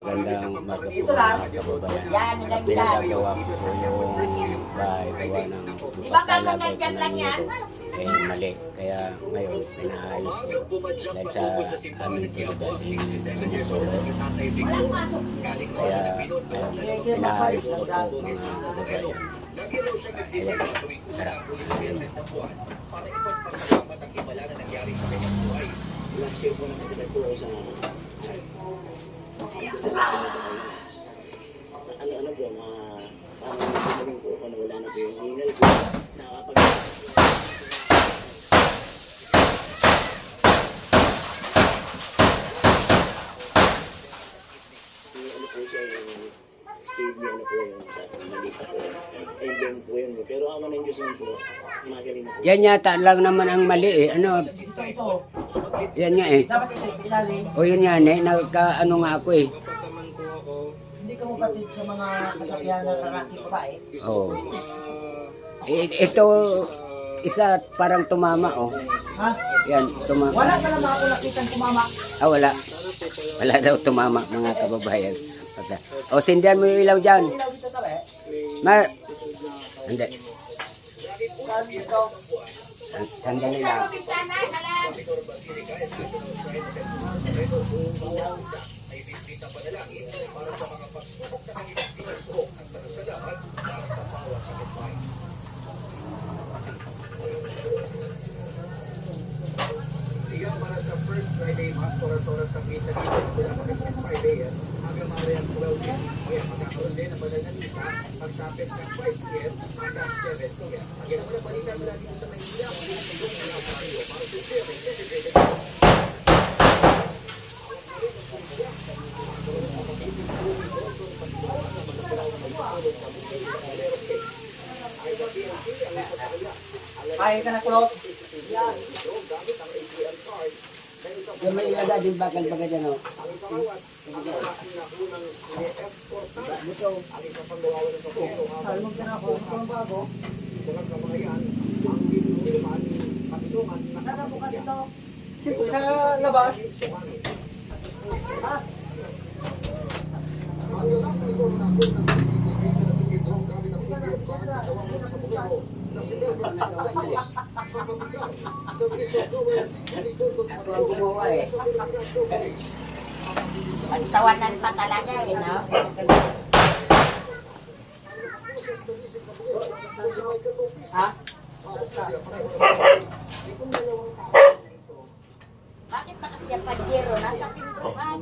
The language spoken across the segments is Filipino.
Gandang umaga po mga kababayan. Pinagagawa ko po yung bahay gawa ng talagay po ng nito. Eh mali. Kaya ngayon pinaayos ko. Dahil sa aming tulugan tumutulong. Kaya pinaayos ko po mga kababayan. Ayan. Tara. Last year po naman pinagpulo sa ano po, parang nasasabihin po kung wala na po yung hingal po, nakakapag ano po siya yung stage niya, ano po yung mali pa po, ayun po yun, pero ako ng Diyos yun po, magaling na po. Yan yata lang naman ang mali eh. Ano? Yan nga eh. Dapat ito ilalim. O yun yan eh. Nagka-ano nga ako eh. Hindi ka mapatid sa mga kasakyan na lalaki babae. Oo. Ito, isa parang tumama oh. Ha? Yan, tumama. Wala ka naman ako nakitang kumama. Ah, wala. Wala daw tumama mga kababayan. O, sindihan mo yung ilaw dyan. Ilaw dito tala eh. Hindi. Saan dito? Sandali lang. Para sa first Friday, mas oras-oras sa misa dito mula Christmas Friday hanggang mamaya 12 p.m. Kaya magkakaroon din ang badal na misa pagtapit ng 5 p.m. hanggang 7 p.m. Ang ginawa na balita mula dito sa Maynila, yung mga tayo para sa celebrated. Kaya ka na kulot. Yung may ilada din bakal baga dyan oh. Salmog ka na ako. Ano ang bago? Nasa po ka dito. Sa labas. Ha? Ako ang gumawa eh. Pagtawanan pa talaga eh, no? Ha? Bakit pa kasi yung pagdiro? Nasa pintuan.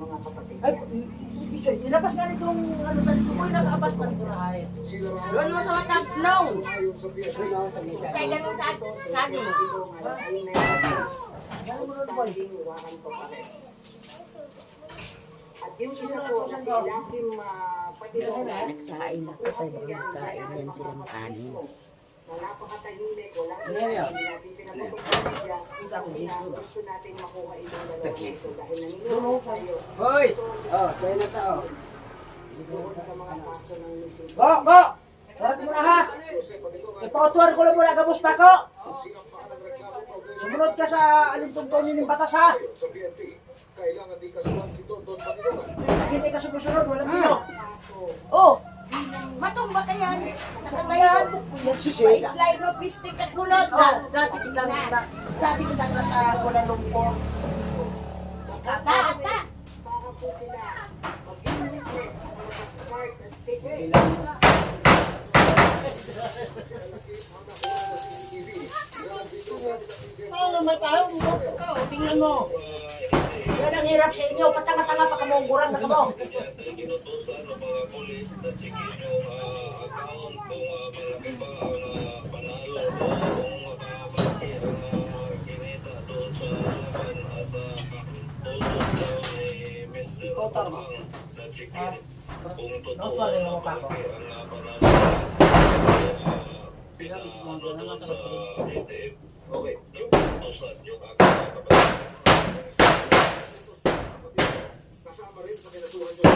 Ay, ilabas nga nitong ano ba dito ko nakaabas pa dito na ay. Doon mo sa matang snow. Ano sa misa? Kaya ganun sa sabi. Ano mo ron boy? At yung isa po na si Lakim Nagsain ako tayo magkain yan silang kanin. na napakatahimik, wala Ano yan? natin pinapapagpapagya kasi na gusto natin makuha itong dalawang ito dahil naniniwala tayo Hoy! Oh, sa'yo na tao. doon sa mga paso ng missing. Go! Sarat mo na ha! Ipautuan ko lang muna gabos pa ko! Sumunod ka sa alintungtong yung batas ha! Hindi ka sumusunod, walang bilo! Oh! Matumba ka yan. Nakatayan. Yan si Sheila. Slide mo pistik at kulot. Oh, dati kita na sa Kuala Lumpur. Ata. Para po sila mag-witness ang mga spark sa statement. Ilang Oh, may tao, tingnan mo. Yan ang hirap sa inyo, patanga-tanga pa kamungguran na kamo. Ginutusan ng mga pulis na checkin yung account kung mga iba ang panalo o kung malaki ang kinita doon sa laban at also daw ni Mr. Abang na checkin kung totoo na malaki ang panalo. Pinaano doon sa ATF. Okay, yung utusan, yung account Kasama rin sa kinasuhan nyo.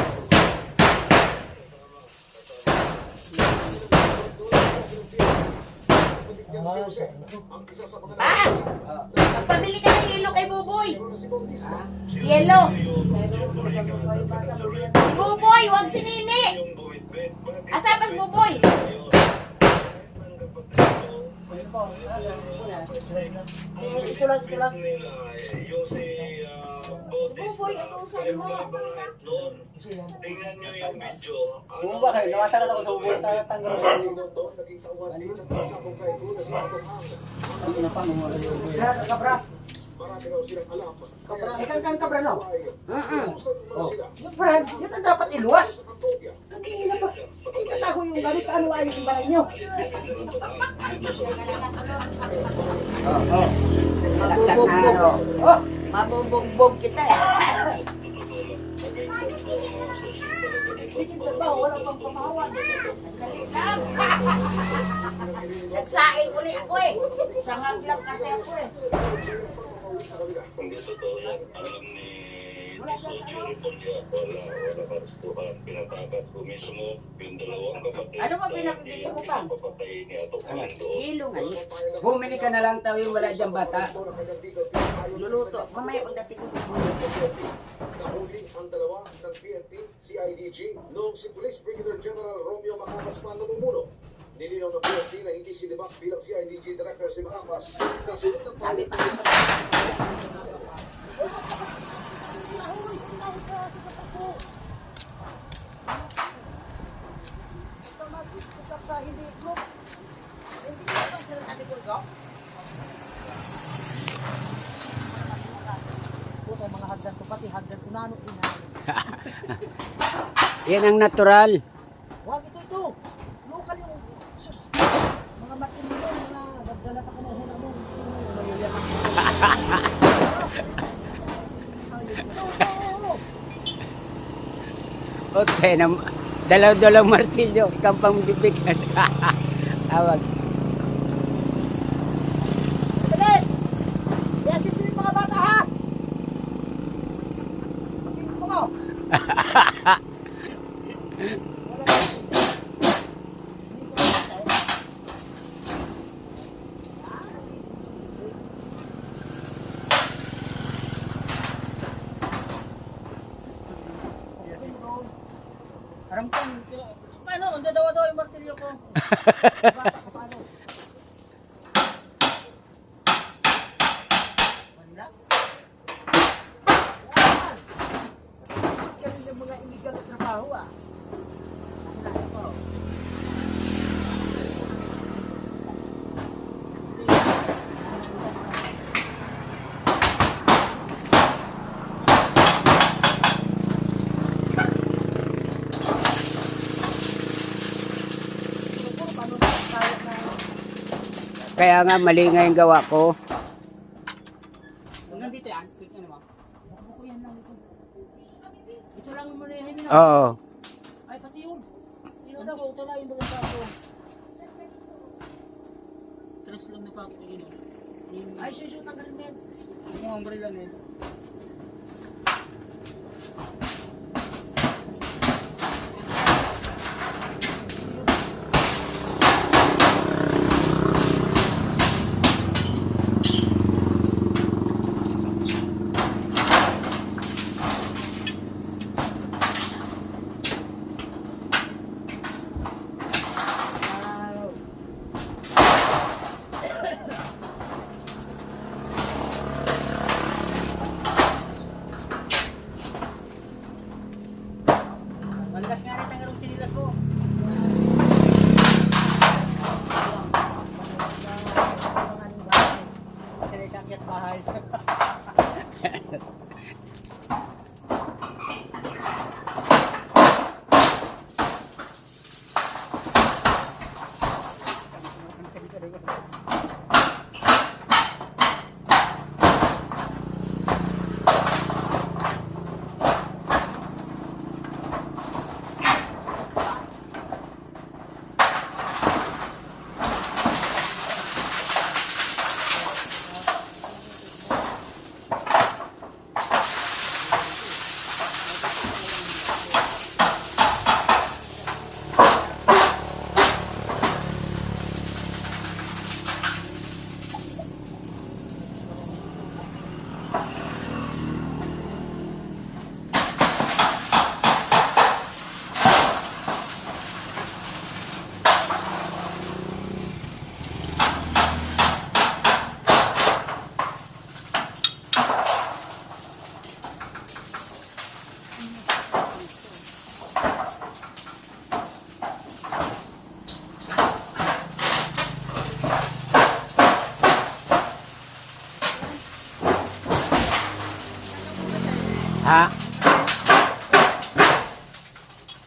Yan si Jose, ang isa sa mga Pa! Magpabili ka ng yelo kay Buboy. Yelo. Si Buboy, wag si Nini. Asapas Buboy. Ito lang. Buboy, ito sa mo. Tingnan nyo yung video. Kung ba kayo, nawasakan ako sa ubo, tatanggal ko yung naging tawad dito ng sakong kay Buda sa Atong Kabra, kabra. Marami raw silang alam. Kabra, ikang kang kabra, no? Oh. Yung brand, yun ang dapat iluwas. Kanina pa, itatago yung gamit, paano ayos yung baray nyo? Malaksak na ano. Oh, Mabubugbog kita eh. sige trabaho, wala pang pamahawan. Nagsaing uli ako eh. Sangag lang kasi ako eh. Kung di totoo yan, alam ni Sojo Repolya, wala karustuhan, pinatakas ko mismo yung dalawang kapatid. Ano ba pinapili mo pa? Papatay ni Ato Pando. Hilo nga eh. Bumili ka na lang tawin, wala dyan bata. Luluto. Mamaya pagdating ko. Nahuli ang dalawa ng PNP, CIDG, noong si Police Brigadier General Romeo Macapas pa namumuno. Nilinaw ng PNP na hindi sinibak bilang CIDG Director si Macapas. Kasunod ng Sabi pa. Ito mag-usap sa hindi group. Hindi ko ba sila sabi ko ikaw? Puta, mga hagdan ko, pati hagdan ko nano inaano. Yan ang natural. Wag ito. Local yung sus. Mga matinilo, mga dagdala pa ka ng huna mo. Okay, dalaw-dalaw martilyo, ikaw pang bibigan. Awag. Bilis! I-assist yung mga bata ha! Tingin ko mo. Aram ko, paano? Ang dadawa-dawa yung martilyo ko. Bata ko paano? Manas? Yan! Ganun yung mga illegal na trabaho ah. Ano po? Kaya nga mali nga yung gawa ko. Hanggang dito yan, quick ano mo. Buko yan lang ito. Ito lang muna yung hindi na. Oo. Ay, pati yun. Sino Ano daw? ko, ito lang yung bagong paso. Tres lang na papo, yun o. Ay, susunod ang galing yan. Yung mga umbrella na yun. Malakas nga rin ang garong sinilas ko. Kasi na isang kiyat bahay.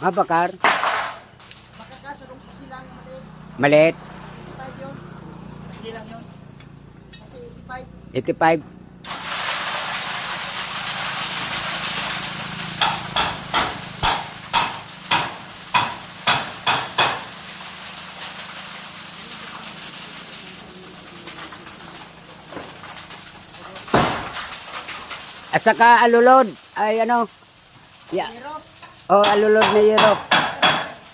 Ah, bakar? Makakasarong sa silang na maliit. Maliit? 85 yun. Kasi lang yun. Kasi 85. 85? At saka alulod, ay ano? Yeah. Oh, alulod na yero.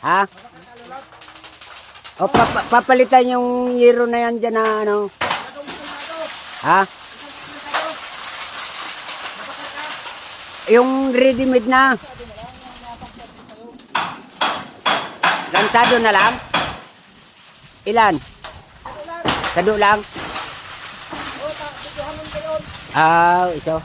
Ha? O papalitan yung yero na yan dyan na ano? Ha? Yung ready-made na. Lansado na lang? Ilan? Sado lang? Ah, iso.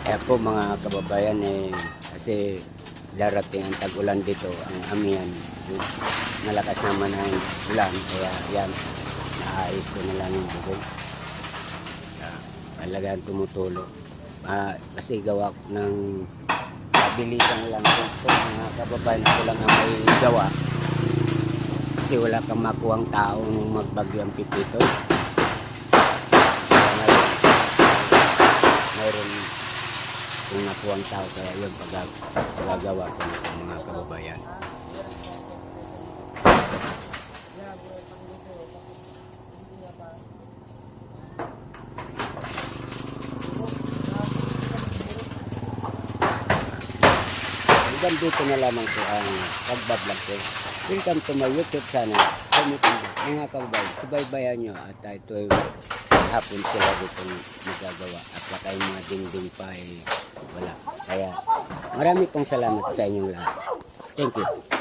Kaya po mga kababayan kasi darating ang tag-ulan dito, ang amihan, malakas naman ang ulan, kaya yan, naayos ko na lang yung bubog. Talagang tumutulo. Kasi gawa ko ng pabilisan lang ito mga kababayan, ako lang ang may gawa. Kasi wala kang makuhang tao nung magbagyo ang Pipito. Kaya ngayon, mayroon kung nakuha ang tao, kaya yun pagagawa ko ng mga kababayan. Hanggang dito na lamang po ang pagbablog ko. Welcome to my YouTube channel. Mga kababayan, subaybayan nyo at ito ay hapon sila dito magagawa at baka yung mga dingding pa ay wala. Kaya marami pong salamat sa inyong lahat. Thank you.